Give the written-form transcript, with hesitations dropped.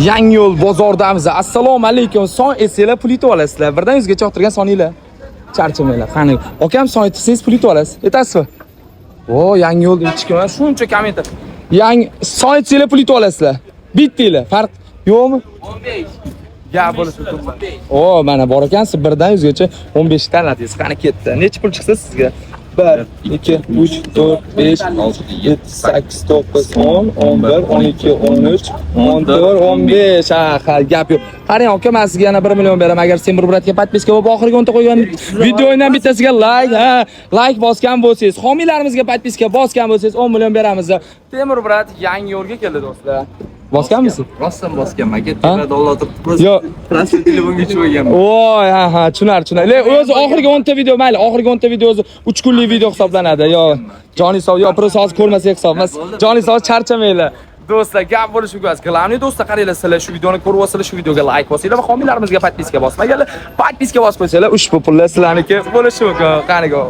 Yangiyo'l bozordamiz. Assalomu alaykum. Son esinglar pul yutib olasizlar. Birdan 100 gacha o'tirgan soninglar. Charchamanglar. Qani, akam son aytsangiz pul yutib olasiz. Yetasizmi? O, Yangiyo'l deb chiqaman. Shuncha kommentar. Son aytsanglar pul yutib olasizlar. Bittanglar. Farq yo'qmi? 15. Ya bo'ladi. O, mana bor ekansiz. Birdan 100 gacha 15 ta ladingiz. Qani ketdi. Necha pul chiqsa sizga? 1, 2, 3, 4, 5, 6, 7, 8, 9, 10, 11, 12, 13, 14, 15. Ha, gap yo'q. Qarang, aka, men sizga yana 1 million beraman. Agar sen bir bratga podpiska bo'lib oxirgi 10 ta qo'ygan videoydan bittasiga like bosgan bo'lsangiz, homiylarimizga podpiska bosgan bo'lsangiz 10 million beramiz. Temur brat Yangiyo'lga keldi do'stlar. Bosganmisiz? Rostdan bosganman. Ketdi dollar turibdi. Yo'q. Transfer telefonga tushib olganman. Voy, ha, tushunar. O'zi oxirgi 10 ta video, mayli, oxirgi 10 ta video o'zi 3 kunlik video hisoblanadi. Yo, Joni sog', yo, просто hozir ko'rmasak hisob emas. Joni sog' charchamanglar. Do'stlar, gap bo'lishi kerak. Главный do'stlar, qaranglar, sizlar shu videoni ko'rib olsanglar, shu videoga like bosinglar va homiylarimizga podpiska bosmaganlar, podpiska bosib qo'ysanglar, ushbu pullar sizlarniki bo'lishi mumkin. Qani go.